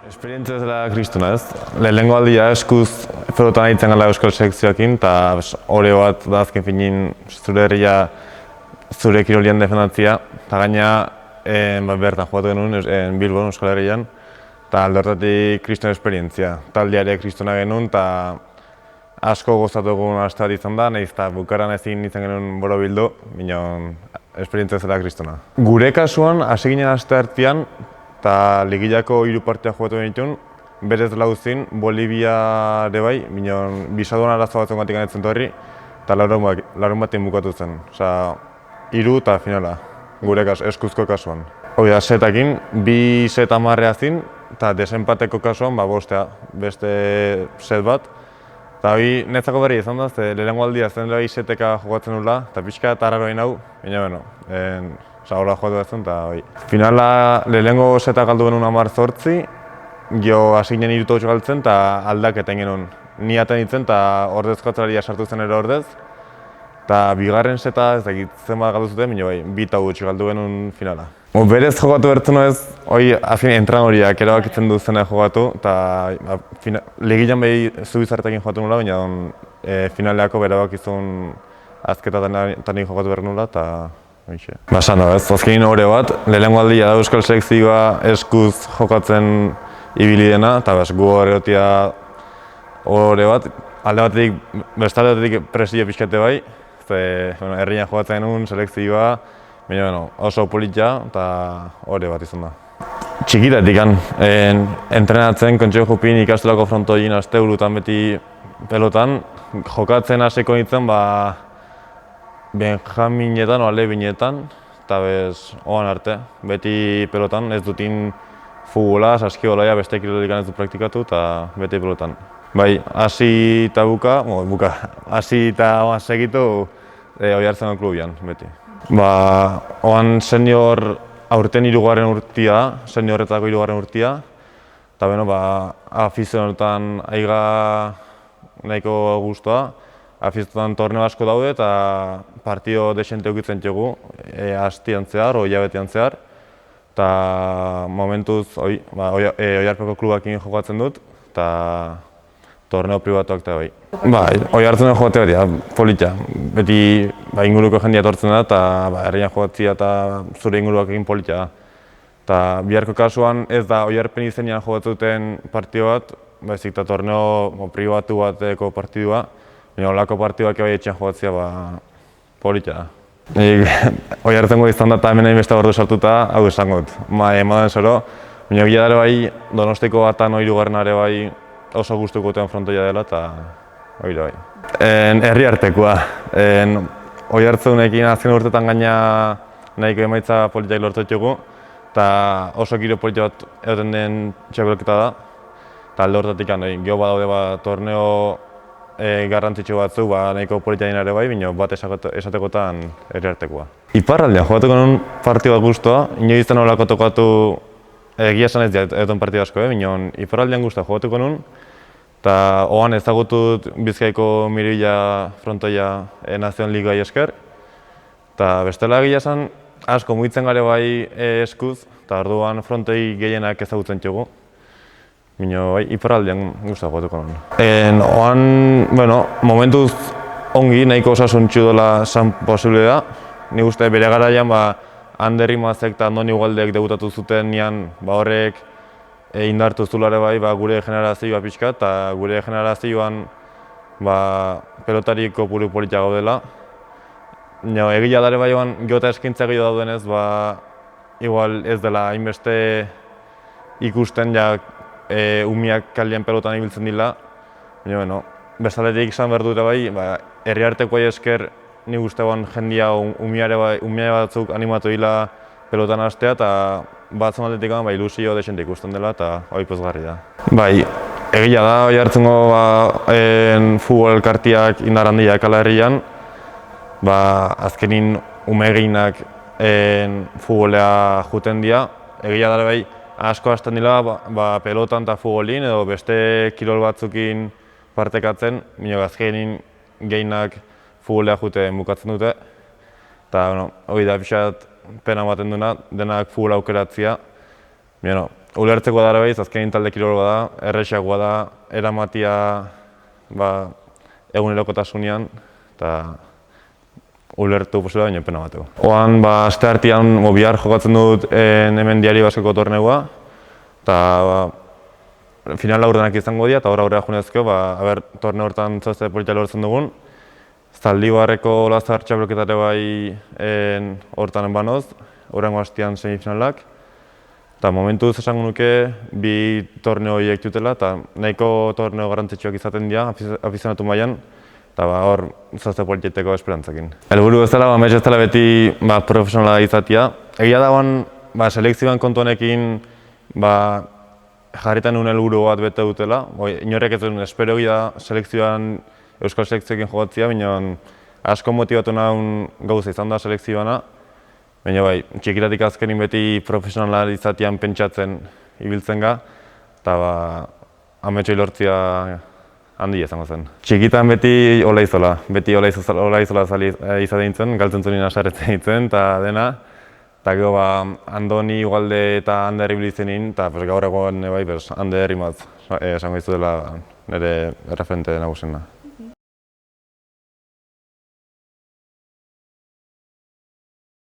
Esperientzia zela kristuna ez. Lehenengo aldia eskuz pelotan aitzen gala euskal selekzioekin, eta hori bat da azken finin zure herria zure kirolian defendatzia. Eta gaina bertan jugatu genuen Bilbon, Euskal Herrian, eta alde horretatik kristuna esperientzia. Taldeare kristuna genuen, eta asko gozatu egun aste bat izan da, nahiz eta bukaran ezin izan genuen borobildu, minon esperientzia zela kristuna. Gure kasuan, hasi ginen aste hartian, eta ligillako 3 partia jugatu genituen, berez lauzin, Bolivia ere bai, minon bisaduan arazo batzuen gatik ganetzen torri, eta larun batean bukatu zen. Osea, 3 eta finala, gure eskuzko kasuan. Hoi da, setakin, 2 set amarrea zin, eta desenpateko kasuan, bostea, beste set bat. Eta hori netzako berri izan da, ze lehenengo aldia zen bai seteka jokatzen nula, eta pixka eta arraroa hau, baina bueno, horra jugatu bezun, eta hoi. Finala lehenengo seta galdu genuen 10-8, gio hasi ginen 3-8 galtzen, eta aldaketen genuen. Ni aten nintzen, eta ordezko atzelaria sartu zen ere ordez. Eta bigarren seta ez dakit zenbat galdu zuten, baina bai, 2-8 galdu genuen finala. Berez jogatu bertzen ez, hori azken entrenadoriak erabakitzen du zena jogatu, eta ligilan behi Zubizarretekin jogatu nula, baina finaleako berabakizun azketatan jogatu behar nula, eta hoxe. Basano ez, azkenin hori bat, lehenengo aldia da euskal selekzioa eskuz jokatzen ibili dena, eta gu horretia hori bat, alde batetik, bestalde batetik presio pixkate bai, herrian jokatzen genuen selekzioa, baina oso politia eta hori bat izan da. Txikitatik entrenatzen, kontxeo jupin ikastolako frontoiin asteburutan beti pelotan, jokatzen hasiko nintzen Benjaminetan o Alebinetan, eta oan arte, beti pelotan, ez dutin futbola, saskibolaia, beste kirolikan ez du praktikatu eta beti pelotan. Bai, hasi eta hasi eta segitu Oiartzungo klubian, beti. Oan senior aurten 3. urtia, seniorretako 3. urtia, eta afizionetan aiga nahiko guztua, afizionetan torneo asko daude eta partio desente ukitzen txegu, hastian zehar, hilabetean zehar, eta momentuz Oiartzungo klubakin jokatzen dut, eta torneo pribatuak eta bai. Oiartzunen jokatzea beti, politia. Beti inguruko jendia etortzen da eta herrian jokatzea eta zure inguruak egin politia da. Eta biharko kasuan ez da Oiarpen izenean jokatzuten partio bat, baizik eta torneo pribatu bateko partidua, baina olako partioak bai etxean jokatzea politia da. Oiartzengo izan da eta hemen hain beste bordu sartuta, hau esango dut. Emaden zoro, baina gila ere bai, Donostiko batan 3. bai oso gustuko duten frontoia dela eta hori bai. Herri artekoa. Oiartzunekin azken urtetan gaina nahiko emaitza politiak lortu ditugu, eta oso giro politia bat egoten den txapelketa da. Eta alde horretatik gero badaude torneo garrantzitsu batzuk nahiko politia ere bai, baina bat esatekotan herri artekoa. Iparraldean jogatuko nuen partio bat guztua, inoiz den horako tokatu egia esan ez dut partida asko, baina iparraldean guztua jogatuko nuen, eta oan ezagutut Bizkaiko Miribilla frontoia Nazion Ligai esker, eta bestela egia esan asko mugitzen gare bai eskuz, eta orduan frontoi gehienak ezagutzen txugu, baina iparraldean guztua jogatuko nuen. Oan, momentuz ongi nahiko osasuntxu dela san posible da, nik uste bere garaian Ander Imazek eta Andoni Ugaldek debutatu zuten nian horrek indartu zulare bai gure generazioa pixka eta gure generazioan pelotariko puru politia gaudela. Egia dare bai geota eskintza gehiago daudenez igual ez dela hainbeste ikusten umiak kalean pelotan ibiltzen dila. Baina bestaletik izan behar dute bai, herri artekoa esker nik uste jendia umia batzuk animatu dila pelotan hastea eta batzun aldetik ilusio desente ikusten dela eta hori pozgarri da. Egia da, Oiartzungo futbol elkartiak indar handiak ala herrian, azkenin ume gehienak futbolea juten dira. Egia da bai, asko hasten dira pelotan eta futbolin edo beste kirol batzukin partekatzen, baina azkenin gehienak futbolea jute bukatzen dute. Eta hori da pixat pena ematen duena, denak futbol aukeratzea. ulertzeko da ere azkenin talde kiroloa da, errexagoa da, eramatia egunerokotasunean, eta ulertu posible baina pena bateko. Oan, asteartean bihar jokatzen dut hemen Diari Baskeko torneua, eta final laurdenak izango dira, eta aurrera junezko, torneo hortan zoazte politia lortzen dugun. Zaldibarreko Lazar txapelketare bai hortan banoz, horrengo hastian semifinalak. Eta momentuz esango nuke bi torneo horiek dutela, eta nahiko torneo garrantzitsuak izaten dira afizionatu mailan, eta hor zoazte politieteko esperantzakin. Helburu bezala, amets ez dela beti profesionala izatea. Egia da selekzioan kontu honekin jarritan nuen helburu bat bete dutela. Inorrek ez duen espero da selekzioan euskal selekzioekin jogatzea, baina asko motibatu nahun gauza izan da selekzioana. Baina txikitatik azkenin beti profesionala izatean pentsatzen ibiltzen ga, eta ametsoi lortzea handia izango zen. Txikitan beti olaizola, izaten nintzen, galtzen zuen asarretzen nintzen, eta dena. Eta gero Andoni, Ugalde eta Ander ibilitzen nintzen, eta gaur egon Ander imaz esango izu dela nire referente nagusena.